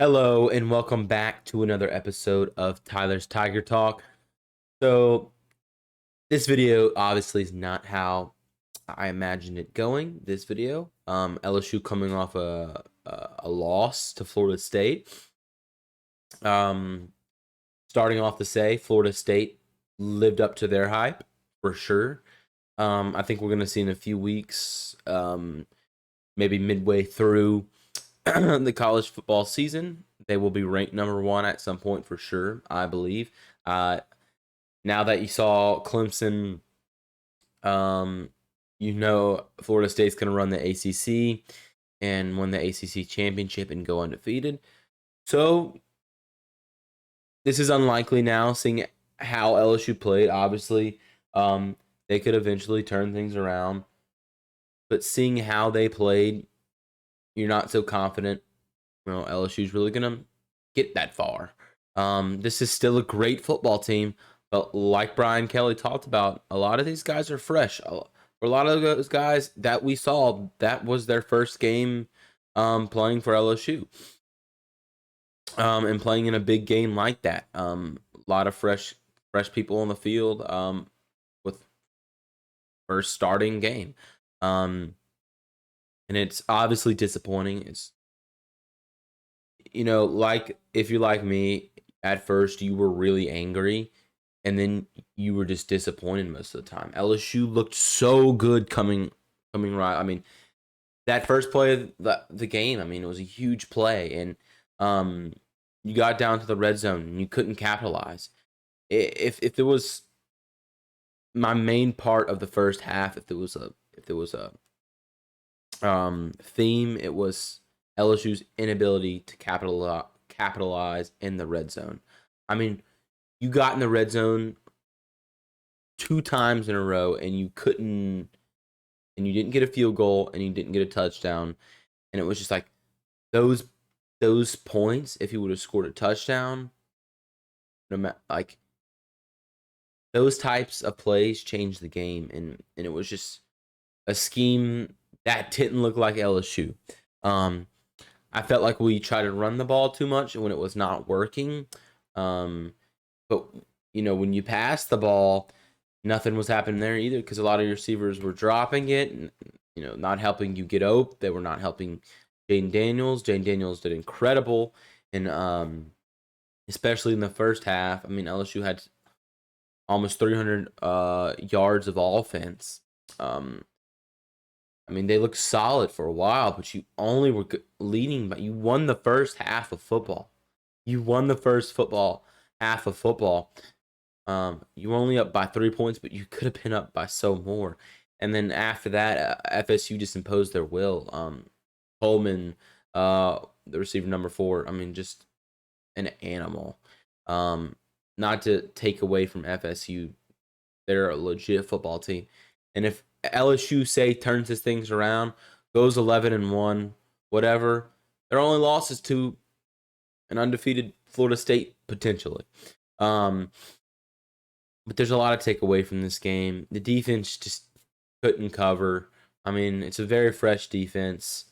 Hello and welcome back to another episode of Tyler's Tiger Talk. So, this video obviously is not how I imagined it going. This video, LSU coming off a loss to Florida State. Um, Starting off to say Florida State lived up to their hype for sure. I think we're gonna see in a few weeks, maybe midway through the college football season, they will be ranked number one at some point for sure, I believe. Now that you saw Clemson, um, Florida State's going to run the ACC and win the ACC championship and go undefeated. So this is unlikely now, seeing how LSU played. Obviously, they could eventually turn things around, but seeing how they played, you're not so confident. LSU's really going to get that far. This is still a great football team, but like Brian Kelly talked about, a lot of these guys are fresh. For a lot of those guys that we saw, that was their first game playing for LSU. And playing in a big game like that. A lot of fresh people on the field with first starting game. And it's obviously disappointing. It's like if you're like me, at first you were really angry and then you were just disappointed most of the time. LSU looked so good coming right. I mean, that first play of the game, it was a huge play, and you got down to the red zone and you couldn't capitalize. If there was my main part of the first half, if there was a theme, it was LSU's inability to capitalize in the red zone. I mean, you got in the red zone 2 times in a row and you didn't get a field goal and you didn't get a touchdown, and it was just like those points. If you would have scored a touchdown, like those types of plays changed the game, and it was just a scheme that didn't look like LSU. I felt like we tried to run the ball too much when it was not working. But when you pass the ball, nothing was happening there either, because a lot of your receivers were dropping it and not helping you get open. They were not helping Jaden Daniels. Jaden Daniels did incredible, and especially in the first half. LSU had almost 300 yards of offense. They looked solid for a while, but you only were leading, but you won the first half of football. You won the first half of football. You were only up by 3 points, but you could have been up by so more. And then after that, FSU just imposed their will. Coleman, the receiver number 4, just an animal. Not to take away from FSU, they're a legit football team. And if LSU turns his things around, goes 11-1, whatever, their only loss is to an undefeated Florida State potentially. But there's a lot to take away from this game. The defense just couldn't cover. It's a very fresh defense.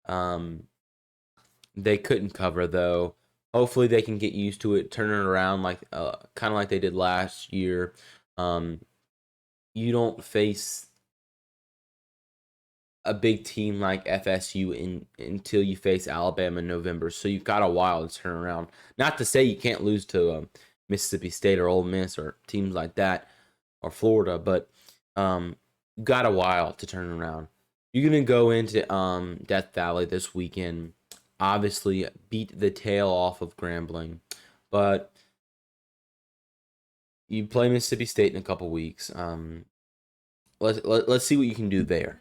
They couldn't cover though. Hopefully they can get used to it, turn it around like kind of like they did last year. You don't face a big team like FSU until you face Alabama in November, so you've got a while to turn around. Not to say you can't lose to Mississippi State or Ole Miss or teams like that, or Florida, but you've got a while to turn around. You're gonna go into Death Valley this weekend, obviously beat the tail off of Grambling, but you play Mississippi State in a couple weeks. Let's see what you can do there.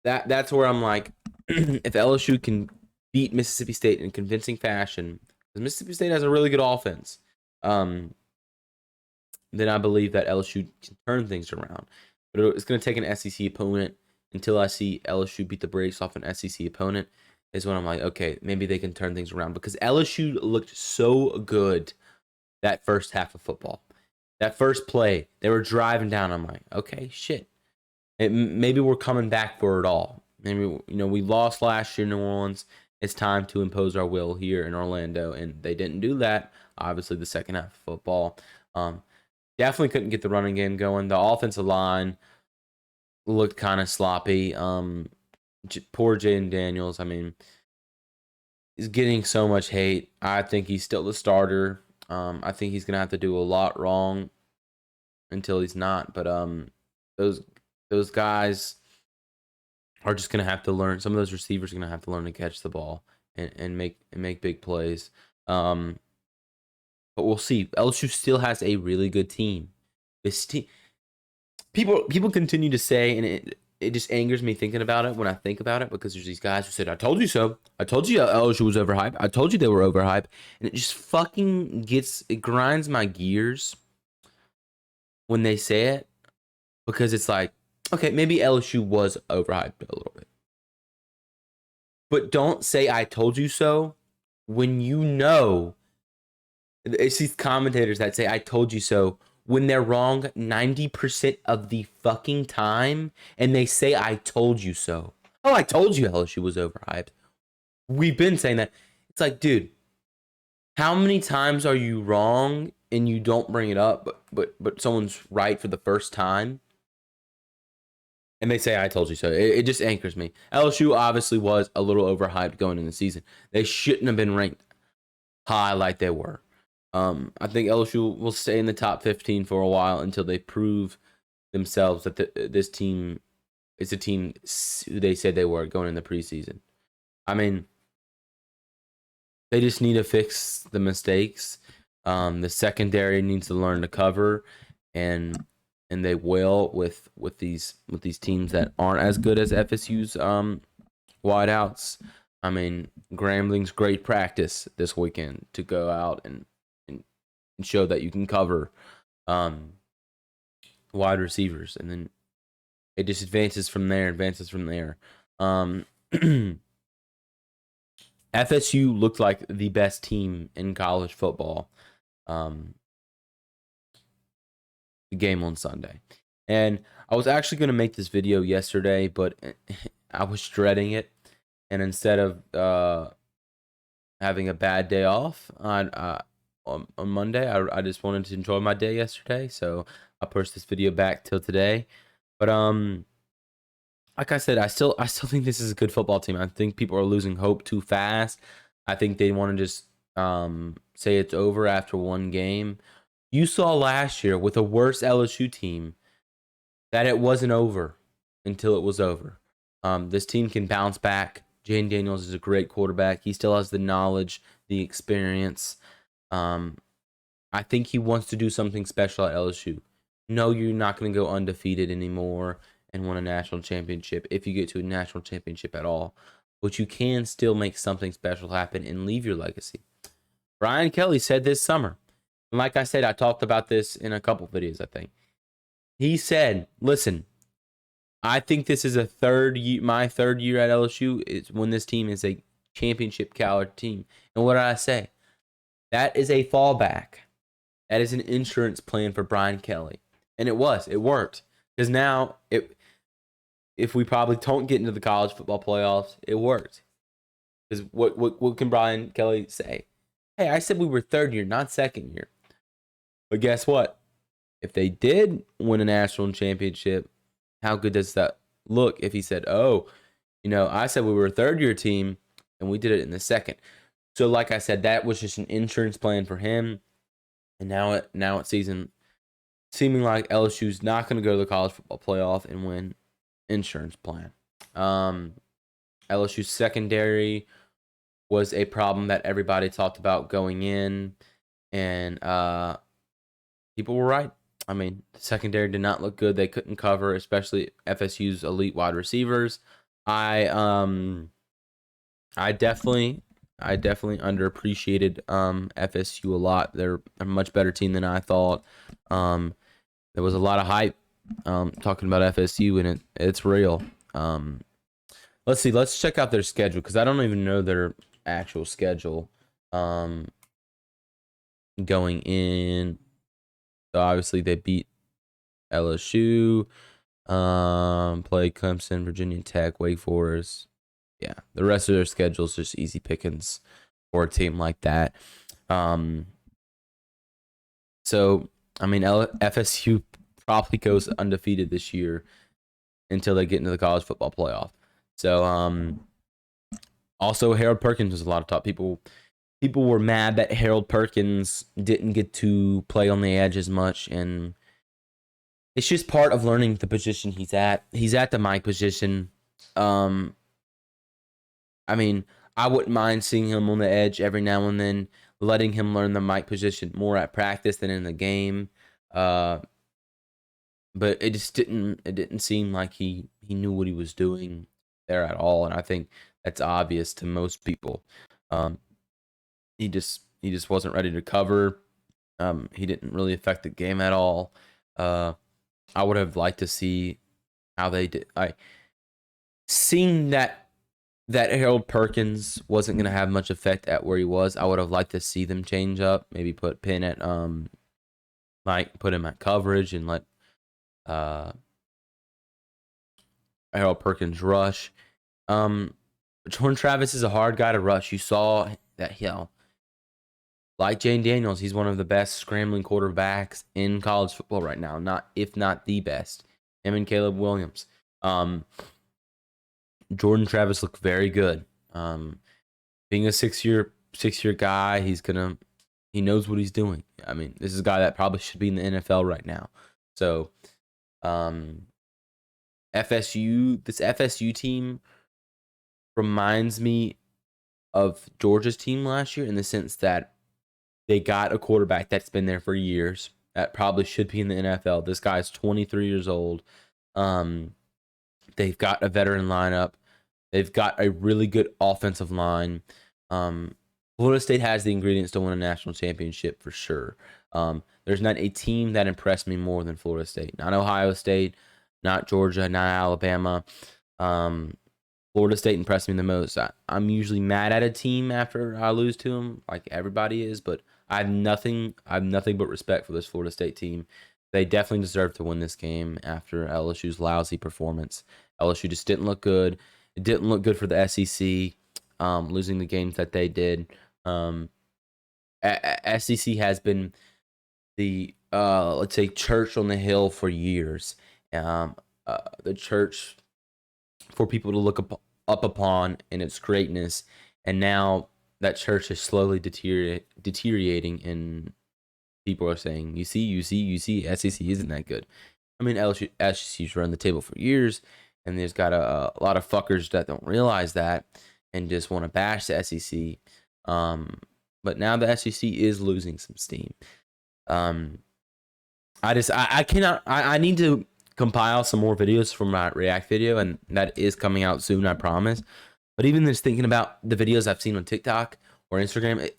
That's where I'm like, if LSU can beat Mississippi State in convincing fashion, because Mississippi State has a really good offense, then I believe that LSU can turn things around. But it's going to take an SEC opponent. Until I see LSU beat the brakes off an SEC opponent is when I'm like, okay, maybe they can turn things around, because LSU looked so good that first half of football. That first play, they were driving down. I'm like, okay, shit. Maybe we're coming back for it all. Maybe we lost last year in New Orleans. It's time to impose our will here in Orlando, and they didn't do that. Obviously, the second half of football, definitely couldn't get the running game going. The offensive line looked kind of sloppy. Poor Jaden Daniels. I mean, he's getting so much hate. I think he's still the starter. I think he's gonna have to do a lot wrong until he's not. But those guys are just gonna have to learn. Some of those receivers are gonna have to learn to catch the ball and make big plays. But we'll see. LSU still has a really good team. This team, people continue to say, and it just angers me thinking about it when I think about it, because there's these guys who said, "I told you so. I told you LSU was overhyped. I told you they were overhyped," and it just fucking grinds my gears when they say it, because it's like, okay, maybe LSU was overhyped a little bit, but don't say "I told you so" when you know. It's these commentators that say "I told you so" when they're wrong 90% of the fucking time, and they say "I told you so." Oh, I told you LSU was overhyped. We've been saying that. It's like, dude, how many times are you wrong and you don't bring it up, but someone's right for the first time, and they say "I told you so"? It just anchors me. LSU obviously was a little overhyped going into the season. They shouldn't have been ranked high like they were. I think LSU will stay in the top 15 for a while until they prove themselves that this team is a team who they said they were going in the preseason. I mean, they just need to fix the mistakes. The secondary needs to learn to cover, and they will with these teams that aren't as good as FSU's wideouts. I mean, Grambling's great practice this weekend to go out and show that you can cover wide receivers, and then it just advances from there. FSU looked like the best team in college football the game on Sunday. And I was actually going to make this video yesterday, but I was dreading it. And instead of having a bad day off on Monday, I just wanted to enjoy my day yesterday. So I pushed this video back till today. But like I said, I still think this is a good football team. I think people are losing hope too fast. I think they want to just say it's over after one game. You saw last year with a worse LSU team that it wasn't over until it was over. This team can bounce back. Jane Daniels is a great quarterback. He still has the knowledge, the experience. I think he wants to do something special at LSU. No, you're not going to go undefeated anymore and win a national championship if you get to a national championship at all. But you can still make something special happen and leave your legacy. Brian Kelly said this summer, and like I said, I talked about this in a couple videos, I think. He said, listen, I think this is my third year at LSU is when this team is a championship caliber team. And what did I say? That is a fallback. That is an insurance plan for Brian Kelly. And it worked. Because now, if we probably don't get into the college football playoffs, it worked. Because what can Brian Kelly say? Hey, I said we were third year, not second year. But guess what? If they did win a national championship, how good does that look if he said, oh, I said we were a third year team and we did it in the second. So like I said, that was just an insurance plan for him. And now it's seeming like LSU's not going to go to the college football playoff and win insurance plan. LSU's secondary was a problem that everybody talked about going in, and people were right. I mean, the secondary did not look good. They couldn't cover, especially FSU's elite wide receivers. I definitely underappreciated FSU a lot. They're a much better team than I thought. There was a lot of hype talking about FSU, and it's real. Let's see. Let's check out their schedule, because I don't even know their actual schedule going in. So obviously they beat LSU, played Clemson, Virginia Tech, Wake Forest, Yeah, the rest of their schedule is just easy pickings for a team like that. Um, so I mean, FSU probably goes undefeated this year until they get into the college football playoff. So also Harold Perkins was a lot of top people. People were mad that Harold Perkins didn't get to play on the edge as much, and it's just part of learning the position he's at. He's at the Mike position. Um, I mean, I wouldn't mind seeing him on the edge every now and then, letting him learn the Mike position more at practice than in the game. Uh, but it just didn't seem like he knew what he was doing there at all, and I think that's obvious to most people. Um, he just wasn't ready to cover. He didn't really affect the game at all. I would have liked to see how they did. Seeing that Harold Perkins wasn't going to have much effect at where he was, I would have liked to see them change up. Maybe put Penn at Mike, put him at coverage, and let Harold Perkins rush. Jordan Travis is a hard guy to rush. You saw that, like Jane Daniels, he's one of the best scrambling quarterbacks in college football right now, if not the best. Him and Caleb Williams. Jordan Travis looked very good. Being a six-year guy, he knows what he's doing. I mean, this is a guy that probably should be in the NFL right now. So, this FSU team reminds me of Georgia's team last year in the sense that they got a quarterback that's been there for years that probably should be in the NFL. This guy's 23 years old. They've got a veteran lineup. They've got a really good offensive line. Florida State has the ingredients to win a national championship for sure. There's not a team that impressed me more than Florida State. Not Ohio State, not Georgia, not Alabama. Florida State impressed me the most. I'm usually mad at a team after I lose to them, like everybody is, but I have nothing but respect for this Florida State team. They definitely deserve to win this game after LSU's lousy performance. LSU just didn't look good. It didn't look good for the SEC, losing the games that they did. SEC has been the let's say church on the hill for years. The church for people to look up upon in its greatness, and now that church is slowly deteriorating, and people are saying, you see, SEC isn't that good. I mean, SEC's run the table for years, and there's got a lot of fuckers that don't realize that and just want to bash the SEC. But now the SEC is losing some steam. I need to compile some more videos from my React video, and that is coming out soon, I promise. But even just thinking about the videos I've seen on TikTok or Instagram,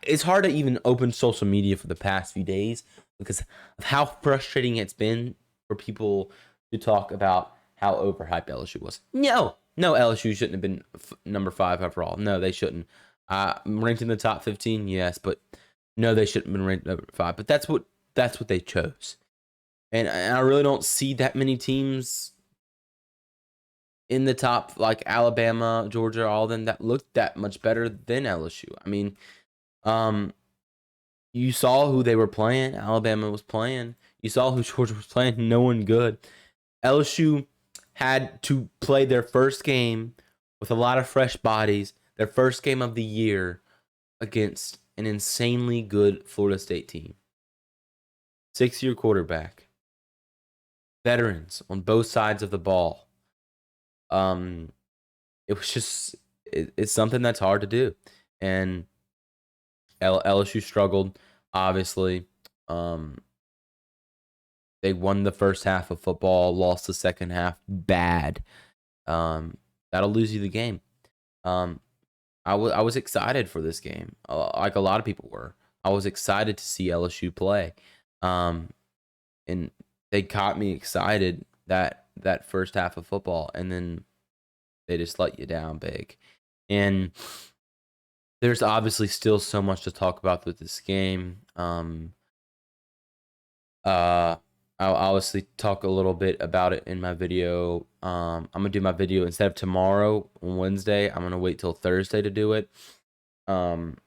it's hard to even open social media for the past few days because of how frustrating it's been for people to talk about how overhyped LSU was. No, LSU shouldn't have been number 5 overall. No, they shouldn't. Ranked in the top 15, yes, but no, they shouldn't have been ranked number 5. But that's what they chose. And I really don't see that many teams in the top, like Alabama, Georgia, all of them, that looked that much better than LSU. I mean, you saw who they were playing. Alabama was playing. You saw who Georgia was playing. No one good. LSU had to play their first game with a lot of fresh bodies, their first game of the year against an insanely good Florida State team. 6-year quarterback. Veterans on both sides of the ball. It was just it's something that's hard to do, and LSU struggled. Obviously, they won the first half of football, lost the second half bad. That'll lose you the game. I was excited for this game, like a lot of people were. I was excited to see LSU play, and they caught me excited that first half of football, and then they just let you down big. And there's obviously still so much to talk about with this game. I'll obviously talk a little bit about it in my video. I'm gonna do my video instead of tomorrow on Wednesday. I'm gonna wait till Thursday to do it. Um,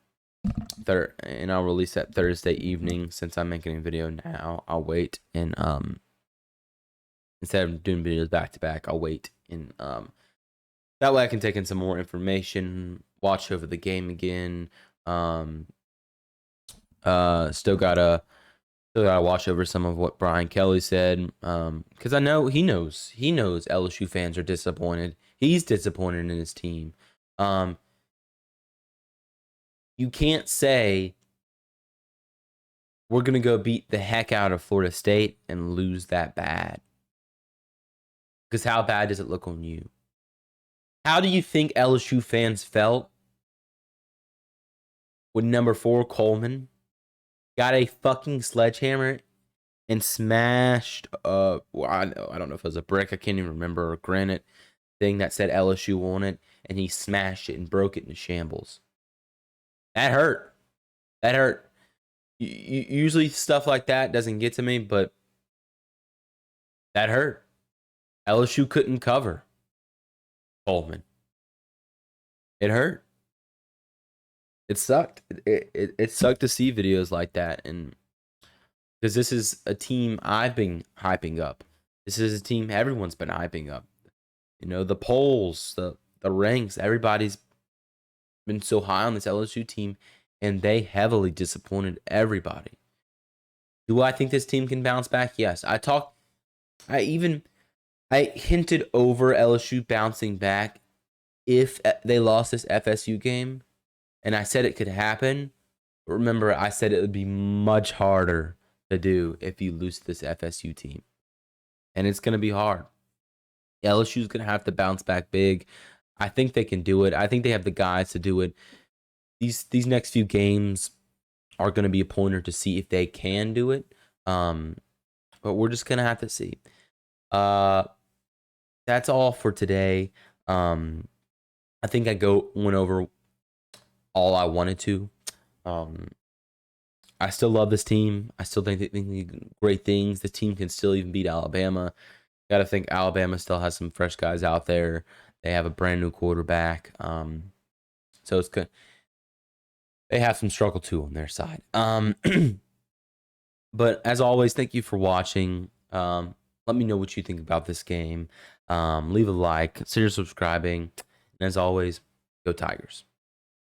and I'll release that Thursday evening. Since I'm making a video now, I'll wait and instead of doing videos back to back, I'll wait and that way I can take in some more information, watch over the game again. Still gotta watch over some of what Brian Kelly said, because I know he knows LSU fans are disappointed. He's disappointed in his team. You can't say we're gonna go beat the heck out of Florida State and lose that bad, because how bad does it look on you? How do you think LSU fans felt when number 4 Coleman got a fucking sledgehammer and smashed well, I don't know if it was a brick, I can't even remember, or a granite thing that said LSU on it, and he smashed it and broke it into shambles. That hurt. That hurt. Usually stuff like that doesn't get to me, but that hurt. LSU couldn't cover Coleman. It hurt. It sucked. It sucked to see videos like that, and because this is a team I've been hyping up. This is a team everyone's been hyping up. You know, the polls, the ranks, everybody's been so high on this LSU team, and they heavily disappointed everybody. Do I think this team can bounce back? Yes. I hinted over LSU bouncing back if they lost this FSU game, and I said it could happen. But remember, I said it would be much harder to do if you lose this FSU team, and it's going to be hard. LSU's going to have to bounce back big. I think they can do it. I think they have the guys to do it. These next few games are going to be a pointer to see if they can do it. But we're just going to have to see. That's all for today. I think I went over all I wanted to. I still love this team. I still think they do great things. The team can still even beat Alabama. Got to think Alabama still has some fresh guys out there. They have a brand new quarterback. So it's good. They have some struggle too on their side. But as always, thank you for watching. Let me know what you think about this game. Leave a like, consider subscribing. And as always, go Tigers.